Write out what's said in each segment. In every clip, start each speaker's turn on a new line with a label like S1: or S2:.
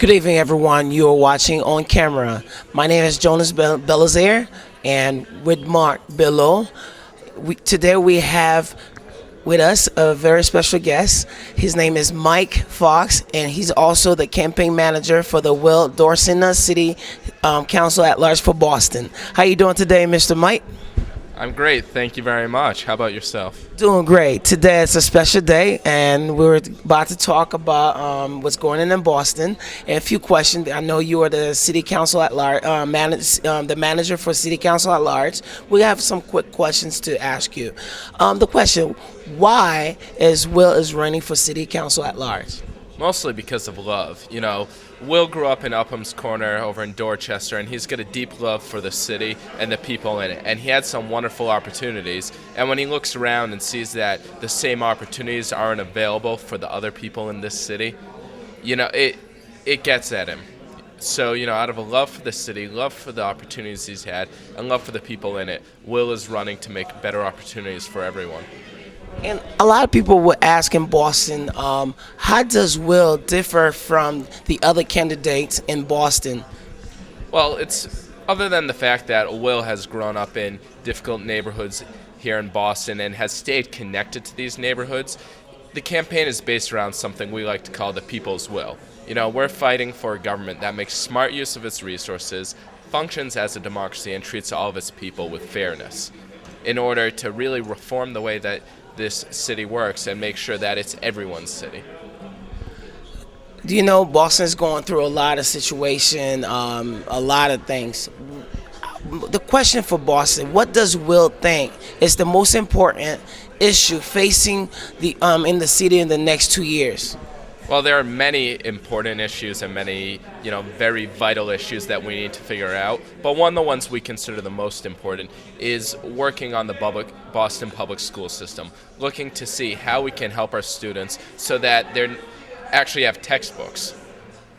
S1: Good evening, everyone. You are watching On Camera. My name is Jonas Belazaire, and with Mark below. Today we have with us a very special guest. His name is Mike Fox, and he's also the campaign manager for the Will Dorsina City Council at Large for Boston. How you doing today, Mr. Mike?
S2: I'm great. Thank you very much. How about yourself?
S1: Doing great. Today it's a special day, and we're about to talk about what's going on in Boston and a few questions. I know you are the city council at large, the manager for city council at large. We have some quick questions to ask you. The question: why is Will running for city council at large?
S2: Mostly because of love. Will grew up in Upham's Corner over in Dorchester, and he's got a deep love for the city and the people in it. And he had some wonderful opportunities. And when he looks around and sees that the same opportunities aren't available for the other people in this city, it gets at him. So, out of a love for the city, love for the opportunities he's had, and love for the people in it, Will is running to make better opportunities for everyone.
S1: And a lot of people would ask in Boston, how does Will differ from the other candidates in Boston?
S2: Well, it's other than the fact that Will has grown up in difficult neighborhoods here in Boston and has stayed connected to these neighborhoods, the campaign is based around something we like to call the people's will. We're fighting for a government that makes smart use of its resources, functions as a democracy, and treats all of its people with fairness in order to really reform the way that this city works and make sure that it's everyone's city.
S1: Do you know Boston's going through a lot of situation, a lot of things. The question for Boston: what does Will think is the most important issue facing the in the city in the next 2 years?
S2: Well, there are many important issues and many, very vital issues that we need to figure out. But one of the ones we consider the most important is working on the Boston public school system, looking to see how we can help our students so that they actually have textbooks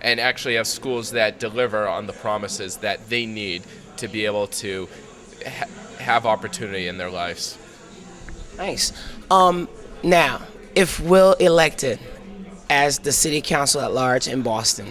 S2: and actually have schools that deliver on the promises that they need to be able to have opportunity in their lives.
S1: Nice. Now, if Will elected as the city council at large in Boston,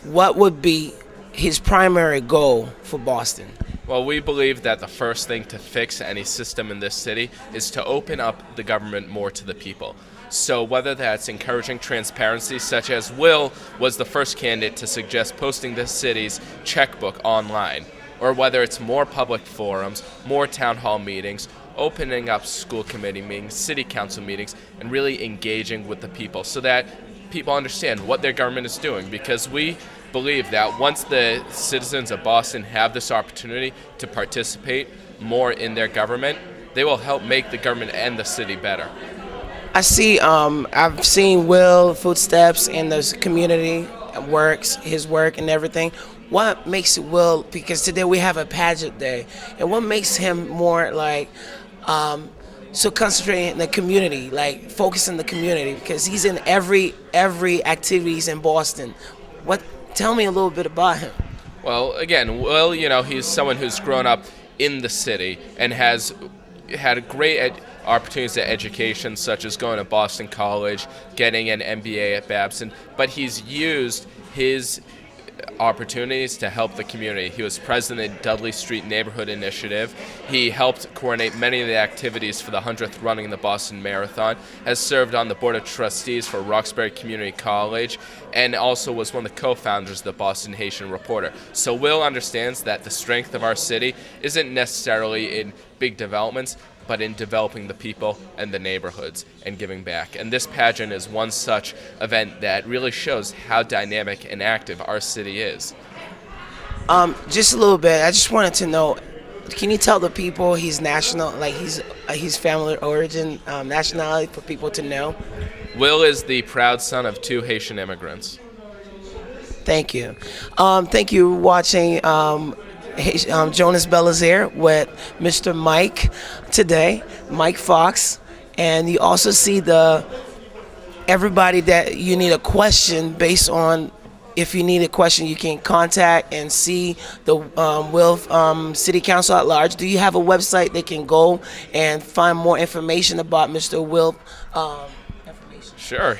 S1: what would be his primary goal for Boston?
S2: Well, we believe that the first thing to fix any system in this city is to open up the government more to the people. So whether that's encouraging transparency, such as Will was the first candidate to suggest posting the city's checkbook online, or whether it's more public forums, more town hall meetings, opening up school committee meetings, city council meetings, and really engaging with the people so that people understand what their government is doing. Because we believe that once the citizens of Boston have this opportunity to participate more in their government, they will help make the government and the city better.
S1: I've seen Will footsteps in the community, his work and everything. What makes Will, because today we have a pageant day, and what makes him more so concentrating in the community, like focus in the community, because he's in every activities in Boston. Tell me a little bit about him.
S2: Well, again, Will, he's someone who's grown up in the city and has had great opportunities at education, such as going to Boston College, getting an MBA at Babson, but he's used his opportunities to help the community. He was president of the Dudley Street Neighborhood Initiative. He helped coordinate many of the activities for the 100th running of the Boston Marathon, has served on the board of trustees for Roxbury Community College, and also was one of the co-founders of the Boston Haitian Reporter. So Will understands that the strength of our city isn't necessarily in big developments, but in developing the people and the neighborhoods and giving back. And this pageant is one such event that really shows how dynamic and active our city is.
S1: Just a little bit. I just wanted to know, can you tell the people he's national, like he's family origin, nationality for people to know?
S2: Will is the proud son of 2 Haitian immigrants.
S1: Thank you. Thank you for watching Jonas Belazaire with Mr. Mike today, Mike Fox. And you also see everybody that you need a question based on. If you need a question, you can contact and see the Will City Council at large. Do you have a website they can go and find more information about Mr. Will?
S2: Sure.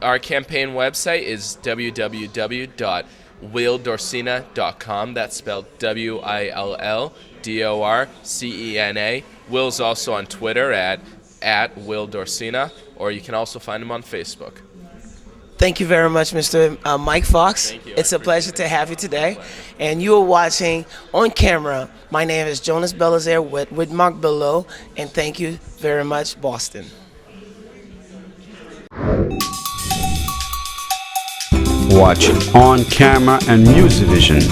S2: Our campaign website is www.willdorsina.com. That's spelled WILLDORCENA. Will's also on Twitter at Will Dorsina, or you can also find him on Facebook.
S1: Thank you very much, Mr. Mike Fox.
S2: Thank you.
S1: It's a pleasure to have you today. And you are watching On Camera. My name is Jonas Belazaire with Mark Below. And thank you very much, Boston.
S3: Watch On Camera and Musicvision.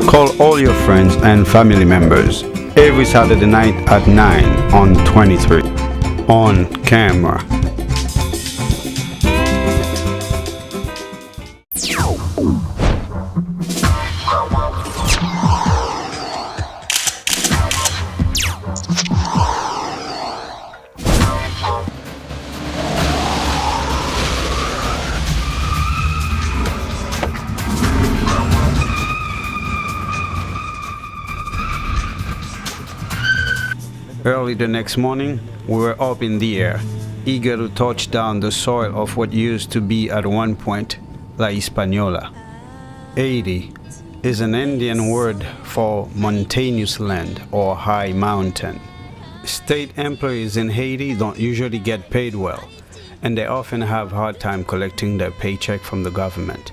S3: Call all your friends and family members every Saturday night at 9 on 23. On Camera. Early the next morning, we were up in the air, eager to touch down the soil of what used to be at one point La Hispaniola. Haiti is an Indian word for mountainous land or high mountain. State employees in Haiti don't usually get paid well, and they often have a hard time collecting their paycheck from the government.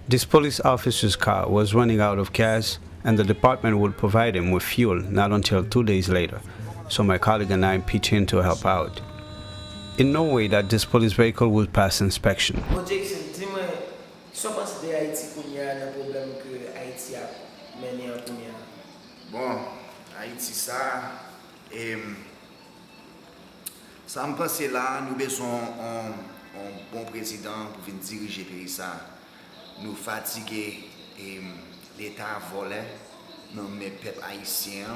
S3: This police officer's car was running out of gas, and the department would provide him with fuel not until 2 days later. So my colleague and I pitched in to help out. In no way that this police vehicle would pass inspection.
S1: Well, Jason, dis-moi, so pense de Haïti kounya nan problem que Haïti a mené an kounya?
S4: Bon, Haïti ça, ça me pense là, nous besoin un bon président pour venir diriger le pays ça. Nous fatigués et l'État volé. Non, mes peuples haïtiens.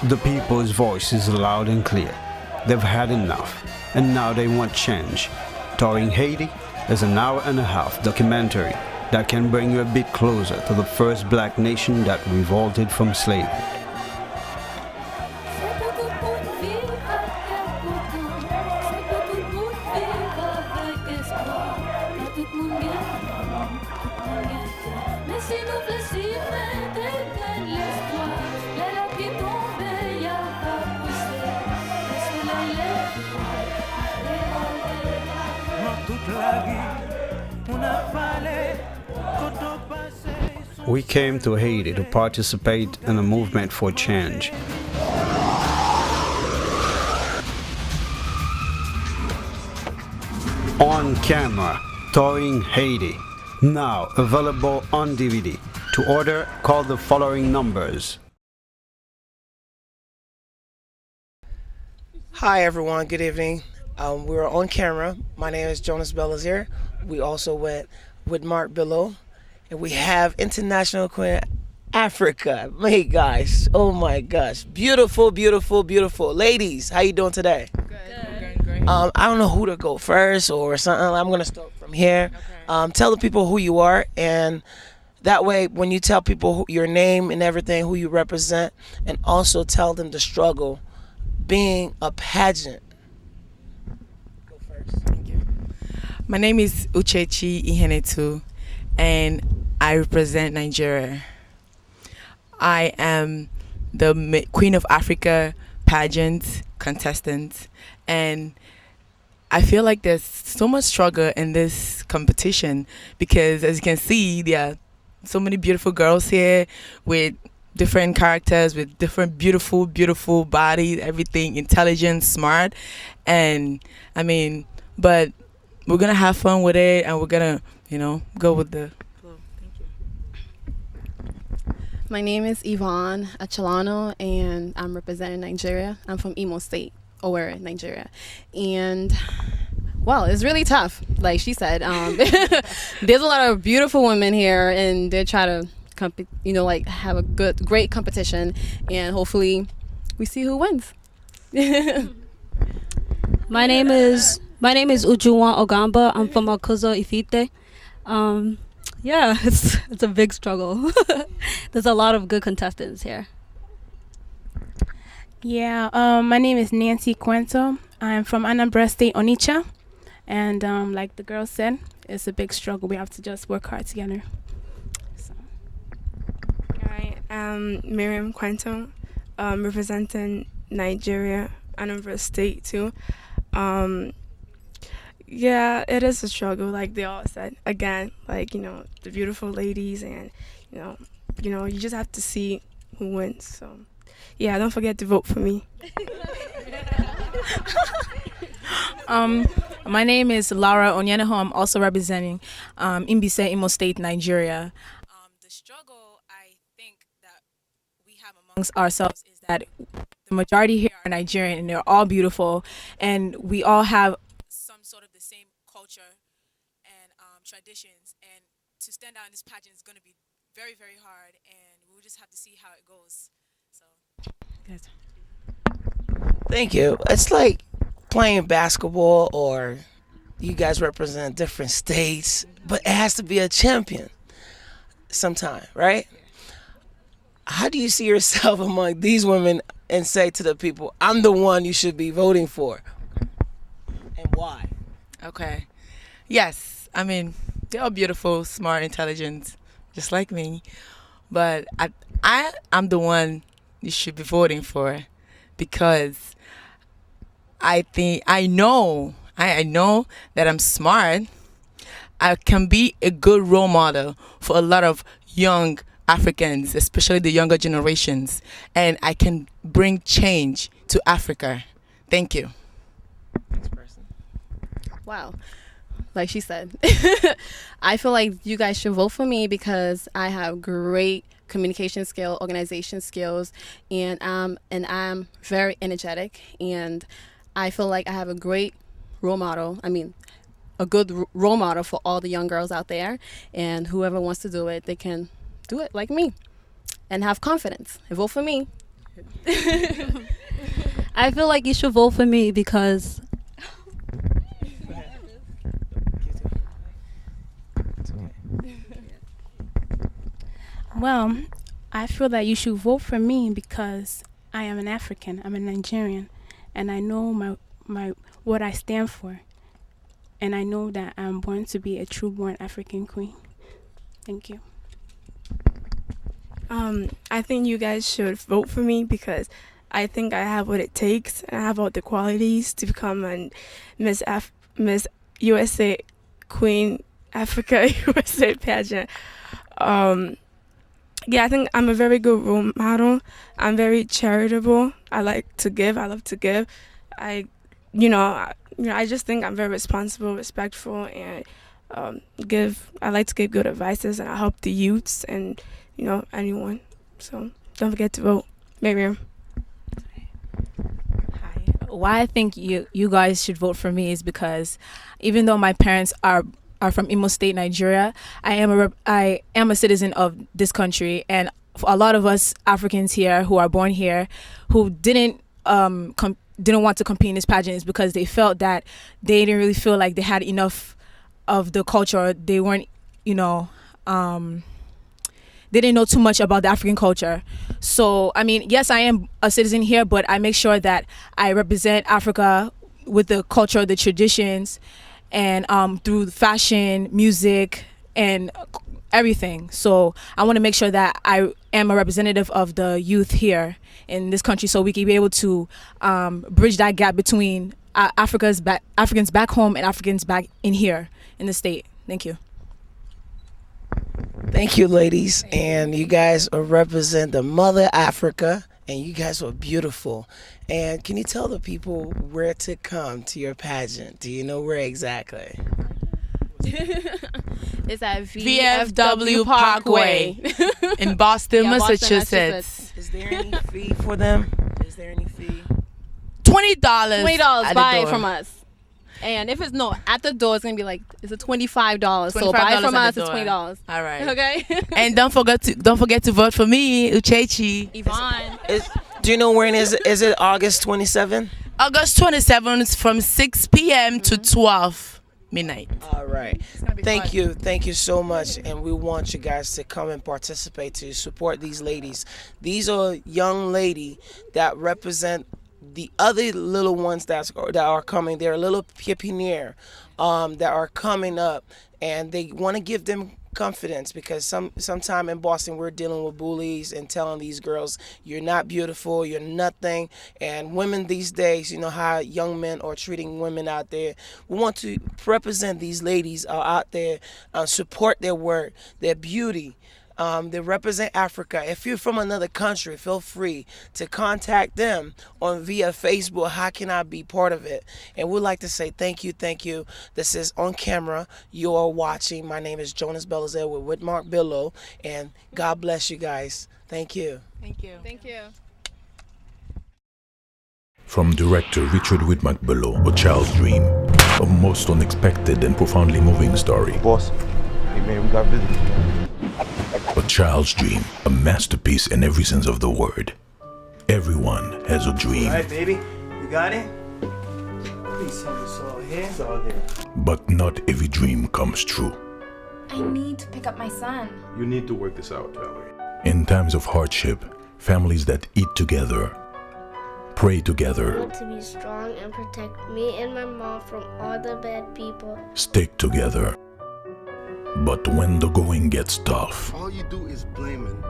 S3: The people's voice is loud and clear. They've had enough, and now they want change. Touring Haiti is an hour-and-a-half documentary that can bring you a bit closer to the first black nation that revolted from slavery. We came to Haiti to participate in a movement for change. On Camera, touring Haiti. Now available on DVD. To order, call the following numbers.
S1: Hi, everyone. Good evening. We're On Camera. My name is Jonas Belazaire. We also with Mark Below. And we have international queen Africa. Hey guys, oh my gosh, beautiful, beautiful, beautiful. Ladies, how you doing today?
S5: Good. Great.
S1: I don't know who to go first or something. I'm gonna start from here.
S5: Okay.
S1: Tell the people who you are, and that way, when you tell people your name and everything, who you represent, and also tell them the struggle being a pageant. Go first.
S5: Thank you. My name is Uchechi Ihenetu, and I represent Nigeria. I am the Queen of Africa pageant contestant, and I feel like there's so much struggle in this competition because, as you can see, there are so many beautiful girls here with different characters, with different beautiful bodies, everything intelligent, smart, and I mean, but we're gonna have fun with it, and we're gonna, go with the flow. Thank you.
S6: My name is Yvonne Achalano, and I'm representing Nigeria. I'm from Imo State, Owerri, Nigeria. And, well, it's really tough, like she said. There's a lot of beautiful women here, and they try to, have a great competition, and hopefully we see who wins.
S7: My name is Ujuwan Ogamba. I'm from Akuzo Ifite. Yeah, it's a big struggle. There's a lot of good contestants here.
S8: Yeah, my name is Nancy Cuento. I'm from Anambra State, Onitsha. And like the girl said, it's a big struggle. We have to just work hard together. So.
S9: I am Miriam Quanto, representing Nigeria, Anambra State too. Yeah, it is a struggle, like they all said. Again, like the beautiful ladies, and you just have to see who wins. So, yeah, don't forget to vote for me.
S10: My name is Laura Onyeneho. I'm also representing Imbise, Imo State, Nigeria. The struggle I think that we have amongst ourselves is that the majority here are Nigerian and they're all beautiful, and we all have some sort of the same culture and traditions. And to stand out in this pageant is going to be very, very hard, and we'll just have to see how it goes. So, yes.
S1: Thank you. It's like playing basketball, or you guys represent different states, but it has to be a champion sometime, right? How do you see yourself among these women and say to the people, I'm the one you should be voting for? And why?
S5: Okay. Yes, I mean, they're all beautiful, smart, intelligent, just like me. But I'm the one you should be voting for, because I know that I'm smart. I can be a good role model for a lot of young Africans, especially the younger generations, and I can bring change to Africa. Thank you.
S6: Wow. Like she said, I feel like you guys should vote for me because I have great communication skill, organization skills, and I'm very energetic, and I feel like I have a great role model. I mean, a good role model for all the young girls out there, and whoever wants to do it, they can do it like me and have confidence and vote for me.
S7: I feel like you should vote for me because
S8: Well, I feel that you should vote for me because I am an African. I'm a Nigerian, and I know my what I stand for, and I know that I'm born to be a true-born African queen. Thank you.
S9: I think you guys should vote for me because I think I have what it takes, and I have all the qualities to become a Miss USA Queen Africa USA pageant. Yeah, I think I'm a very good role model. I'm very charitable. I like to give. I love to give. I just think I'm very responsible, respectful, and I like to give good advices, and I help the youths and anyone. So don't forget to vote. Miriam.
S10: Why I think you guys should vote for me is because even though my parents are from Imo State, Nigeria, I am a citizen of this country, and for a lot of us Africans here who are born here who didn't want to compete in this pageant is because they felt that they didn't really feel like they had enough of the culture. They weren't, they didn't know too much about the African culture. So, I mean, yes, I am a citizen here, but I make sure that I represent Africa with the culture, the traditions, and through fashion, music, and everything. So I want to make sure that I am a representative of the youth here in this country, so we can be able to bridge that gap between Africans back home and Africans back in here in the state. Thank you.
S1: Thank you, ladies. And you guys represent the mother Africa, and you guys were beautiful. And can you tell the people where to come to your pageant? Do you know where exactly?
S6: It's at
S5: VFW Parkway in Boston, Massachusetts.
S1: Is there any fee for them? Is there any fee?
S5: $20.
S6: $20. Buy it from us. And if it's at the door, it's gonna be it's a $25. So buy it from us. It's $20.
S5: All right.
S6: Okay.
S5: And don't forget to vote for me, Uchechi.
S6: Yvonne.
S1: Do you know when is it August 27th?
S5: August 27th from 6 p.m. to 12 midnight.
S1: All right. Thank you so much, and we want you guys to come and participate to support these ladies. These are young lady that represent the other little ones that are coming. They're a little pioneer that are coming up, and they want to give them confidence because sometime in Boston we're dealing with bullies and telling these girls you're not beautiful, you're nothing. And women these days, you know how young men are treating women out there. We want to represent these ladies out there, support their work, their beauty. They represent Africa. If you're from another country, feel free to contact them on via Facebook. How can I be part of it? And we'd like to say thank you. This is On Camera. You're watching. My name is Jonas Belazaire with Mark Billow, and God bless you guys. Thank you.
S5: Thank you.
S6: Thank you.
S11: From director Richard Widmark Below, A Child's Dream, a most unexpected and profoundly moving story.
S12: Boss, hey man, we got visitors.
S11: A Child's Dream, a masterpiece in every sense of the word. Everyone has a dream.
S1: All right, baby. You got it? Please help us all here. It's all there.
S11: But not every dream comes true.
S13: I need to pick up my son.
S12: You need to work this out, Valerie.
S11: In times of hardship, families that eat together, pray
S14: I
S11: together,
S14: want to be strong and protect me and my mom from all the bad people.
S11: stick together. But when the going gets tough,
S15: all you do is blame him.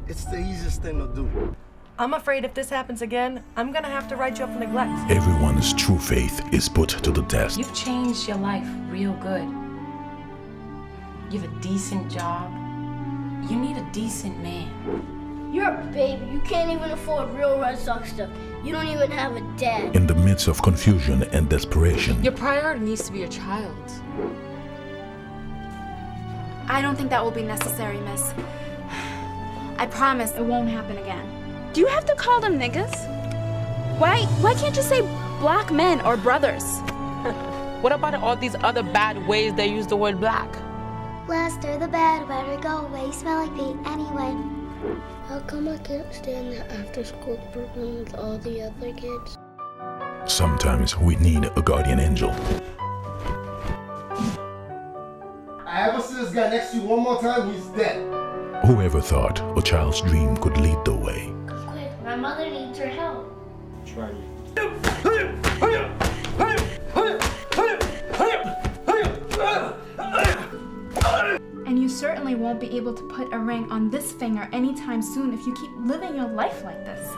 S15: It's the easiest thing to do.
S16: I'm afraid if this happens again, I'm gonna have to write you up for neglect.
S11: everyone's true faith is put to the test.
S13: You've changed your life real good. You have a decent job. You need a decent man.
S14: You're a baby. You can't even afford real Red Sox stuff. You don't even have a dad.
S11: In the midst of confusion and desperation,
S13: Your priority needs to be your child. I don't think that will be necessary, miss. I promise it won't happen again.
S17: Do you have to call them niggas? Why can't you say black men or brothers?
S5: What about all these other bad ways they use the word black?
S14: Lester, the bad better go away. You smell like paint anyway. How come I can't stand the after-school program with all the other kids?
S11: sometimes we need a guardian angel.
S15: I ever see this guy next to you one more time, he's dead.
S11: Whoever thought a child's dream could lead the way?
S14: Quick, my mother needs her help.
S15: Try me.
S13: And you certainly won't be able to put a ring on this finger anytime soon if you keep living your life like this.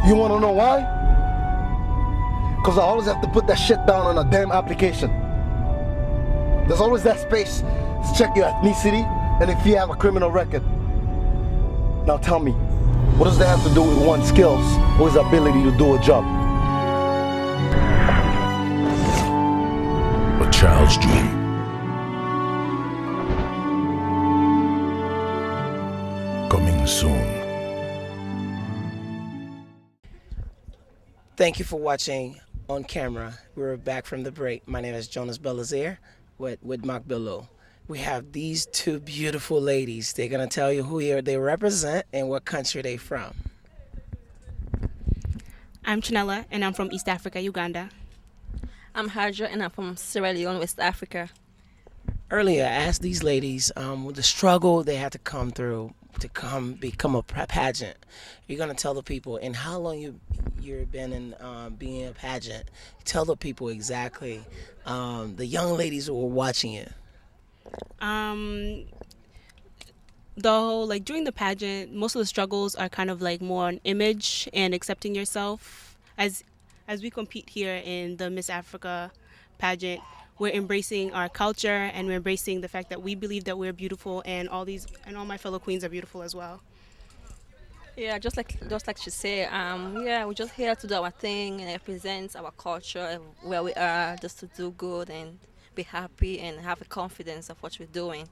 S15: You wanna know why? Cause I always have to put that shit down on a damn application. There's always that space to check your ethnicity and if you have a criminal record. Now tell me, what does that have to do with one's skills or his ability to do a job?
S11: A child's dream. Coming soon.
S1: Thank you for watching On Camera. We're back from the break. My name is Jonas Belazaire with Mark Billow. We have these two beautiful ladies. They're going to tell you who they represent and what country they're from.
S18: I'm Chinella, and I'm from East Africa, Uganda.
S19: I'm Hardra, and I'm from Sierra Leone, West Africa.
S1: Earlier, I asked these ladies the struggle they had to come through to become a pageant. You're going to tell the people, and how long you've been in being a pageant. Tell the people exactly, the young ladies who are watching you.
S18: During the pageant, most of the struggles are kind of like more on image and accepting yourself. As we compete here in the Miss Africa pageant, we're embracing our culture and we're embracing the fact that we believe that we're beautiful, and all my fellow queens are beautiful as well.
S19: Yeah, just like she said, we're just here to do our thing and represent our culture, where we are, just to do good and be happy and have a confidence of what we're doing.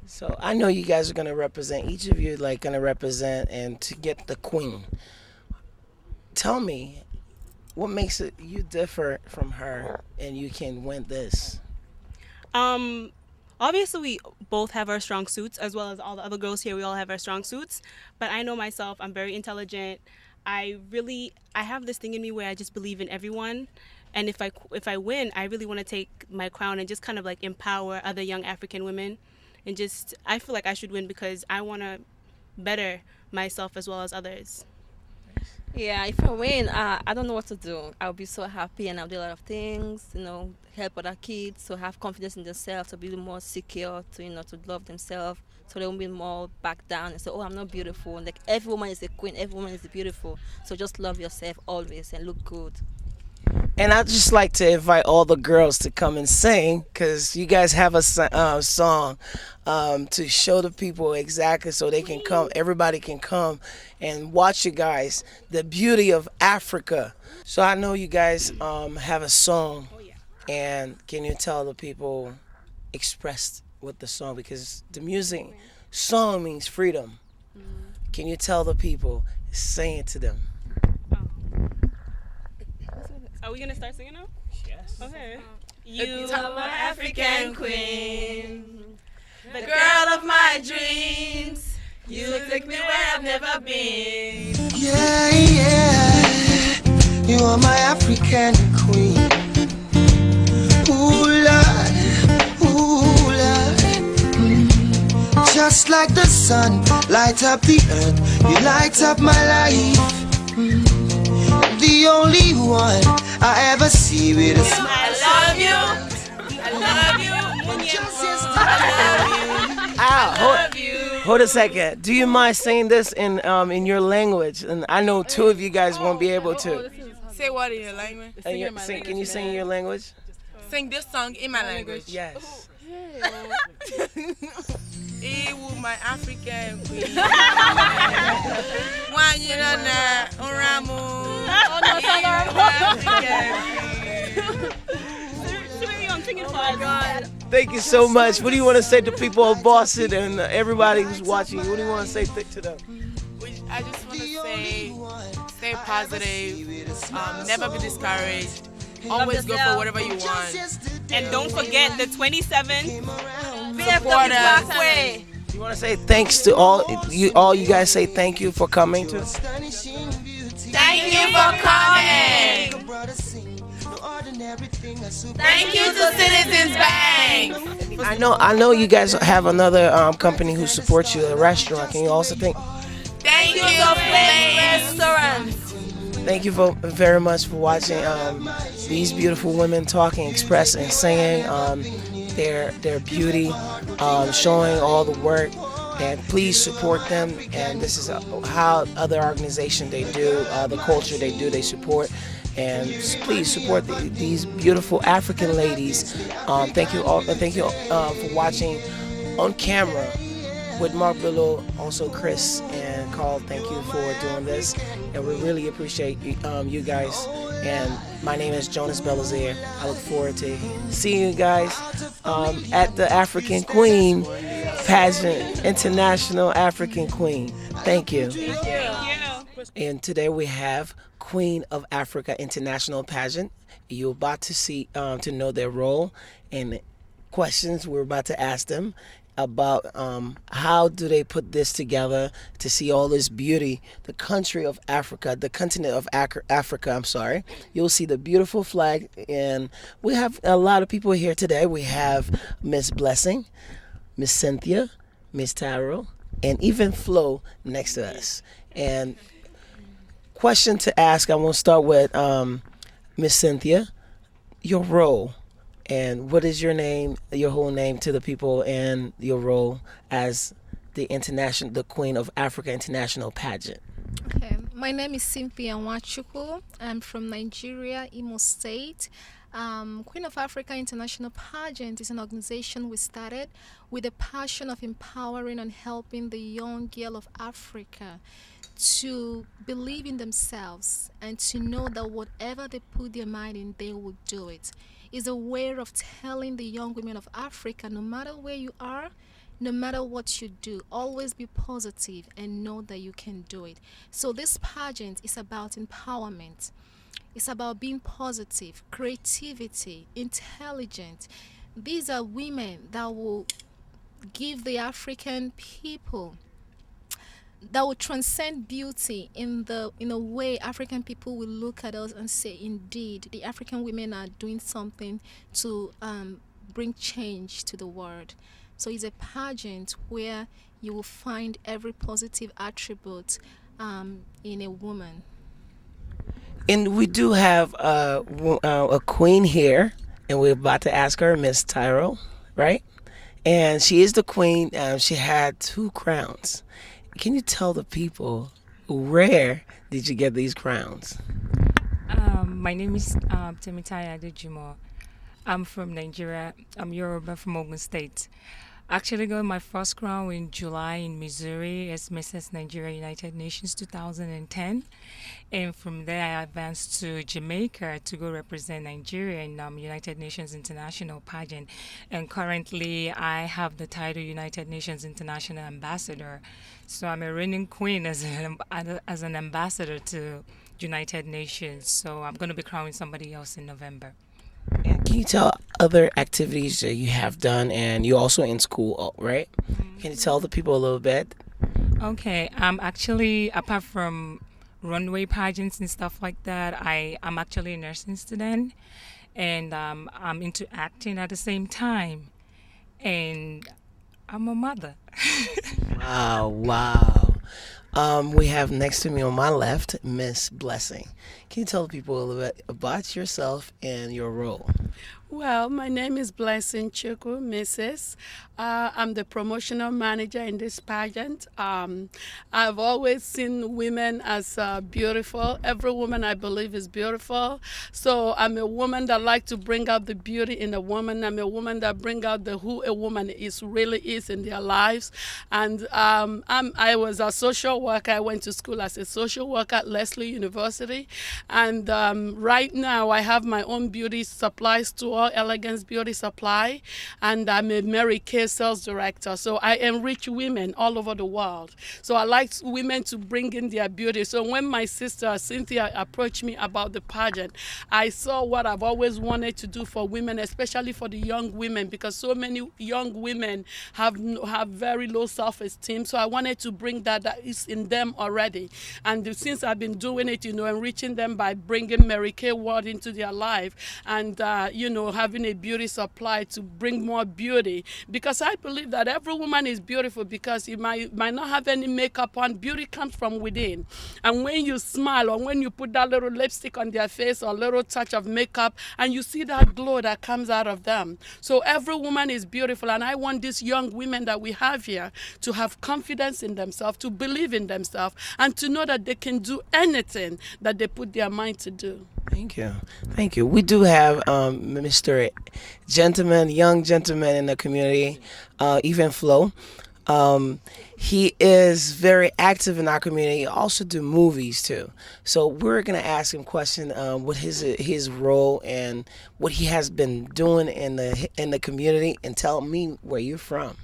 S1: So I know you guys are going to represent, each of you going to represent and to get the queen. Tell me, what makes you differ from her and you can win this?
S18: Obviously, we both have our strong suits, as well as all the other girls here. We all have our strong suits. But I know myself, I'm very intelligent. I have this thing in me where I just believe in everyone. And if I win, I really want to take my crown and just kind of like empower other young African women, and just I feel like I should win because I want to better myself as well as others.
S19: Yeah, if I win, I don't know what to do. I'll be so happy and I'll do a lot of things, help other kids to have confidence in themselves, to be more secure, to love themselves, so they won't be more back down and say, oh, I'm not beautiful. Like, every woman is a queen, every woman is beautiful. So just love yourself always and look good.
S1: And I'd just like to invite all the girls to come and sing, because you guys have a song to show the people exactly, so they can come, everybody can come and watch you guys, the beauty of Africa. So I know you guys have a song, and can you tell the people, express with the song, because the music, song means freedom. Can you tell the people, sing it to them?
S18: Are we gonna start singing now?
S1: Yes.
S18: Okay.
S5: You are my African queen, the girl of my dreams. You take me where I've never been.
S20: Yeah, yeah, you are my African queen. Ooh, Lord, just like the sun, light up the earth, you light up my life. The only one I ever see with a smile.
S5: I love you. I love you.
S1: Ow, hold a second. Do you mind saying this in your language? And I know two of you guys won't be able to.
S5: Say what in your language?
S1: Can you sing in your language?
S5: Sing this song in my language.
S1: Yes.
S5: Ewu, my African queen. Wanyina Oramu.
S1: Thank you so much. What do you want to say to people of Boston and everybody who's watching? What do you want to say to them?
S5: I just want to say, stay positive, never be discouraged, always go for whatever you want.
S18: And don't forget the 27th.
S5: Support us.
S1: You want to say thanks to all you guys, say thank you for coming to.
S5: Thank you for coming. Thank you to Citizens Bank.
S1: I know you guys have another company who supports you, a restaurant. Can you also thank
S5: you for Restaurant.
S1: Thank you very much for watching these beautiful women talking, expressing, singing their beauty, showing all the work. And please support them. And this is how other organizations they do, the culture they do, they support. And please support these beautiful African ladies. Thank you all. Thank you for watching on camera with Mark Billow, also Chris and Carl. Thank you for doing this, and we really appreciate you guys. And my name is Jonas Belazaire. I look forward to seeing you guys at the African Queen Pageant, International African Queen. Thank you. And today we have Queen of Africa International Pageant. You're about to see to know their role and questions we're about to ask them about how do they put this together to see all this beauty, the country of Africa, the continent of Africa, I'm sorry. You'll see the beautiful flag, and we have a lot of people here today. We have Miss Blessing, Miss Cynthia, Miss Taro, and even Flo next to us. And question to ask, I want to start with Miss Cynthia, your role. And what is your name, your whole name to the people, and your role as the Queen of Africa International Pageant?
S21: Okay, my name is Cynthia Nwachukwu. I'm from Nigeria, Imo State. Queen of Africa International Pageant is an organization we started with a passion of empowering and helping the young girl of Africa to believe in themselves and to know that whatever they put their mind in, they will do it. Is a way of telling the young women of Africa, no matter where you are, no matter what you do, always be positive and know that you can do it. So this pageant is about empowerment. It's about being positive, creativity, intelligent. These are women that will give the African people that will transcend beauty in a way African people will look at us and say, indeed, the African women are doing something to bring change to the world. So it's a pageant where you will find every positive attribute in a woman.
S1: And we do have a queen here, and we're about to ask her, Miss Tyro, right? And she is the queen. She had 2 crowns. Can you tell the people where did you get these crowns?
S2: My name is Temitaya Adejimo. I'm from Nigeria. I'm Yoruba from Ogun State. Actually got my first crown in July in Missouri as Mrs. Nigeria United Nations 2010. And from there I advanced to Jamaica to go represent Nigeria in United Nations International Pageant. And currently I have the title United Nations International Ambassador. So I'm a reigning queen as an ambassador to United Nations. So I'm going to be crowning somebody else in November.
S1: And can you tell other activities that you have done, and you're also in school, right? Can you tell the people a little bit?
S2: Okay, actually, apart from runway pageants and stuff like that, I'm actually a nursing student, and I'm into acting at the same time, and I'm a mother.
S1: Wow. We have next to me on my left, Miss Blessing. Can you tell the people a little bit about yourself and your role?
S22: Well, my name is Blessing Chukwu, Mrs. I'm the promotional manager in this pageant. I've always seen women as beautiful. Every woman, I believe, is beautiful. So I'm a woman that like to bring out the beauty in a woman. I'm a woman that bring out who a woman really is in their lives. And I was a social worker. I went to school as a social worker at Lesley University. And right now, I have my own beauty supply store, Elegance Beauty Supply, and I'm a Mary Kay sales director. So I enrich women all over the world. So I like women to bring in their beauty. So when my sister Cynthia approached me about the pageant, I saw what I've always wanted to do for women, especially for the young women, because so many young women have very low self-esteem. So I wanted to bring that is in them already. And since I've been doing it, enriching them by bringing Mary Kay word into their life and, having a beauty supply to bring more beauty. Because I believe that every woman is beautiful because you might not have any makeup on. Beauty comes from within. And when you smile or when you put that little lipstick on their face or a little touch of makeup and you see that glow that comes out of them. So every woman is beautiful. And I want these young women that we have here to have confidence in themselves, to believe in themselves, and to know that they can do anything that they put their mind to do.
S1: Thank you. Thank you. We do have Mr. Young gentleman in the community, Even Flo. He is very active in our community. He also do movies too. So we're gonna ask him a question what his role and what he has been doing in the community, and tell me where you're from.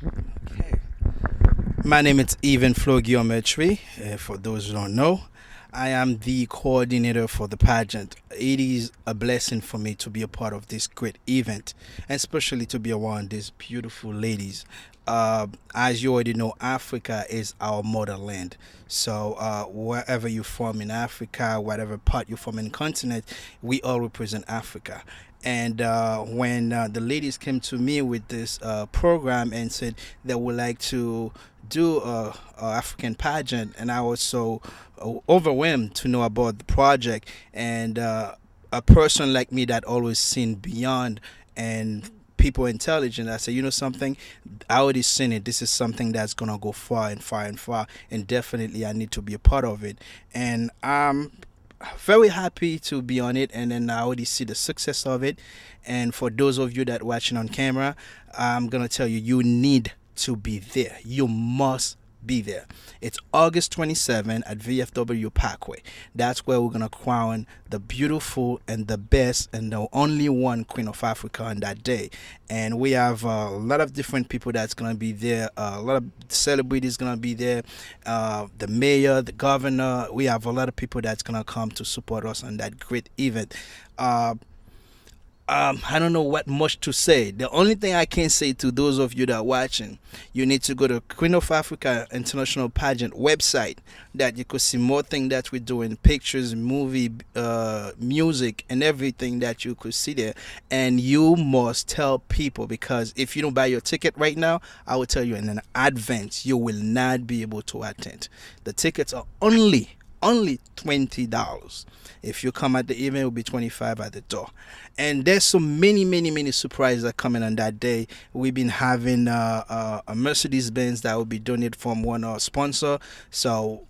S23: My name is Even Flo Geometry. For those who don't know, I am the coordinator for the pageant. It is a blessing for me to be a part of this great event, and especially to be around these beautiful ladies. As you already know, Africa is our motherland. So wherever you're from in Africa, whatever part you're from in the continent, we all represent Africa. And when the ladies came to me with this program and said they would like to do a African pageant, and I was so overwhelmed to know about the project, and a person like me that always seen beyond and people intelligent, I said, you know something, I already seen it. This is something that's gonna go far and far and far, and definitely I need to be a part of it. And I'm very happy to be on it, and then I already see the success of it. And for those of you that watching on camera, I'm gonna tell you, you need to be there. You must be there. It's August 27 at VFW Parkway. That's where we're gonna crown the beautiful and the best and the only one Queen of Africa on that day. And we have a lot of different people that's gonna be there. A lot of celebrities gonna be there. The mayor, the governor. We have a lot of people that's gonna come to support us on that great event. I don't know what much to say. The only thing I can say to those of you that are watching, you need to go to Queen of Africa International Pageant website, that you could see more things that we're doing, pictures, movie, music, and everything that you could see there. And you must tell people, because if you don't buy your ticket right now, I will tell you in an advance, you will not be able to attend. The tickets are only $20. If you come at the event, it will be $25 at the door. And there's so many surprises that are coming on that day. We've been having a Mercedes Benz that will be donated from one sponsor. So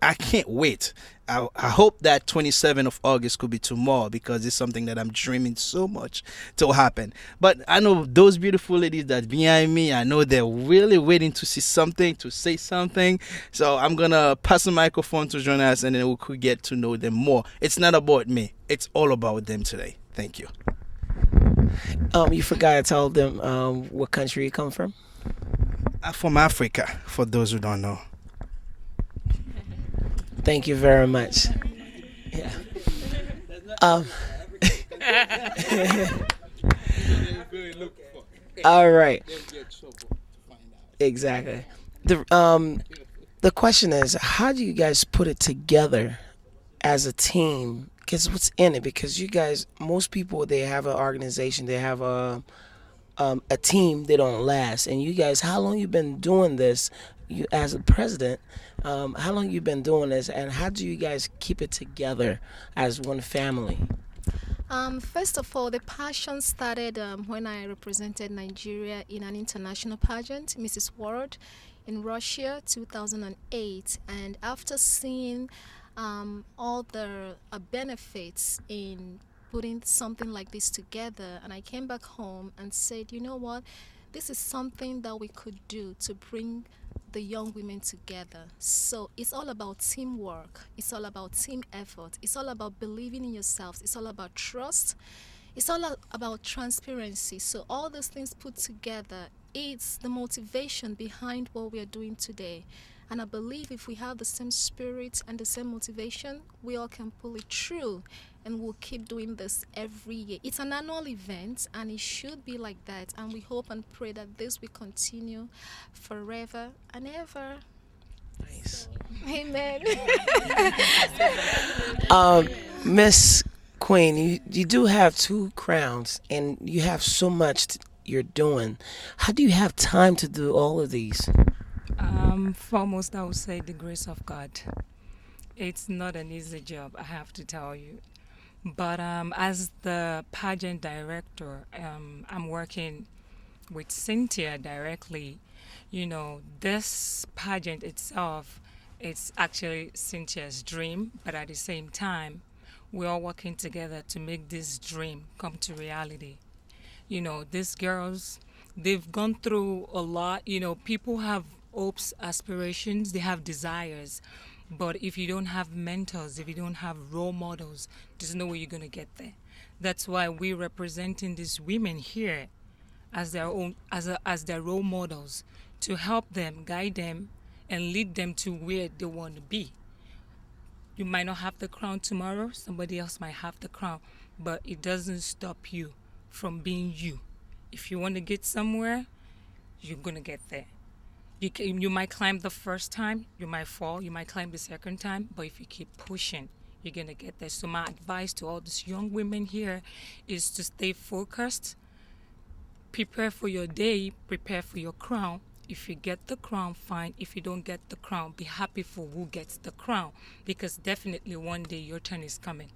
S23: I can't wait. I hope that 27th of August could be tomorrow, because it's something that I'm dreaming so much to happen. But I know those beautiful ladies that behind me, I know they're really waiting to see something, to say something. So I'm going to pass the microphone to Jonas, and then we could get to know them more. It's not about me. It's all about them today. Thank you.
S1: You forgot to tell them what country you come from?
S23: I'm from Africa, for those who don't know.
S1: Thank you very much. Yeah. All right. Exactly. The question is, how do you guys put it together as a team? Because what's in it? Because you guys, most people, they have an organization, they have a team, they don't last. And you guys, how long you been doing this? You as a president, how long you been doing this, and how do you guys keep it together as one family?
S21: First of all, the passion started when I represented Nigeria in an international pageant, Mrs. World, in Russia, 2008. And after seeing all the benefits in putting something like this together, and I came back home and said, you know what, this is something that we could do to bring the young women together. So it's all about teamwork, it's all about team effort, it's all about believing in yourselves, it's all about trust, it's all about transparency. So all those things put together, it's the motivation behind what we are doing today. And I believe if we have the same spirit and the same motivation, we all can pull it through, and we'll keep doing this every year. It's an annual event, and it should be like that. And we hope and pray that this will continue forever and ever.
S1: Nice.
S21: So, amen.
S1: Miss Queen, you do have 2 crowns, and you have so much you're doing. How do you have time to do all of these?
S2: Foremost, I would say the grace of God. It's not an easy job, I have to tell you. But as the pageant director, I'm working with Cynthia directly. You know, this pageant itself, it's actually Cynthia's dream, but at the same time, we're all working together to make this dream come to reality. You know, these girls, they've gone through a lot. You know, people have hopes, aspirations, they have desires. But if you don't have mentors, if you don't have role models, there's no way you're going to get there. That's why we're representing these women here as their own, as their role models, to help them, guide them, and lead them to where they want to be. You might not have the crown tomorrow, somebody else might have the crown, but it doesn't stop you from being you. If you want to get somewhere, you're going to get there. You might climb the first time, you might fall, you might climb the second time, but if you keep pushing, you're going to get there. So my advice to all these young women here is to stay focused, prepare for your day, prepare for your crown. If you get the crown, fine. If you don't get the crown, be happy for who gets the crown, because definitely one day your turn is coming.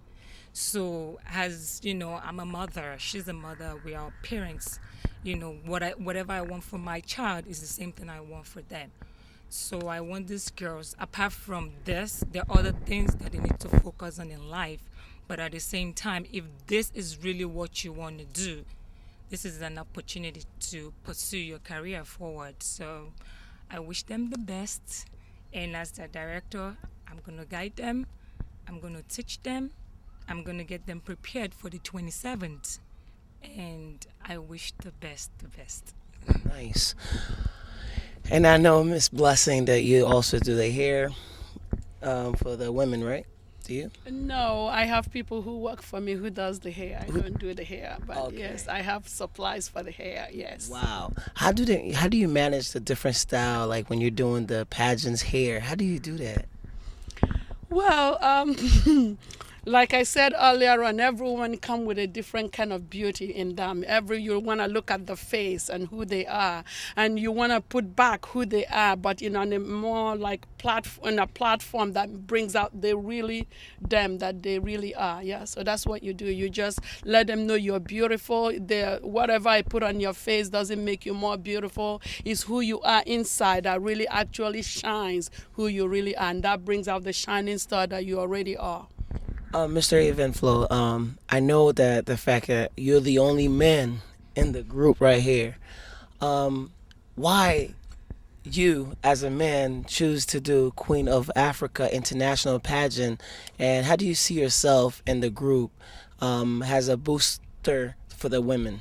S2: So as you know, I'm a mother, she's a mother, we are parents. You know, whatever I want for my child is the same thing I want for them. So I want these girls, apart from this, there are other things that they need to focus on in life. But at the same time, if this is really what you want to do, this is an opportunity to pursue your career forward. So I wish them the best. And as the director, I'm going to guide them. I'm going to teach them. I'm going to get them prepared for the 27th. And I wish the best.
S1: Nice. And I know, Miss Blessing, that you also do the hair for the women, right? Do you?
S22: No, I have people who work for me who does the hair. I don't do the hair, but yes, I have supplies for the hair. Yes.
S1: Wow. How do you manage the different style, like when you're doing the pageant's hair? How do you do that?
S22: Well, like I said earlier on, everyone come with a different kind of beauty in them. You want to look at the face and who they are, and you want to put back who they are, but on a more like a platform that brings out them that they really are. Yeah, so that's what you do. You just let them know you're beautiful. Whatever I put on your face doesn't make you more beautiful. It's who you are inside that really actually shines who you really are, and that brings out the shining star that you already are.
S1: Mr. Evenflo, I know that the fact that you're the only man in the group right here, why you as a man choose to do Queen of Africa International Pageant, and how do you see yourself in the group as a booster for the women?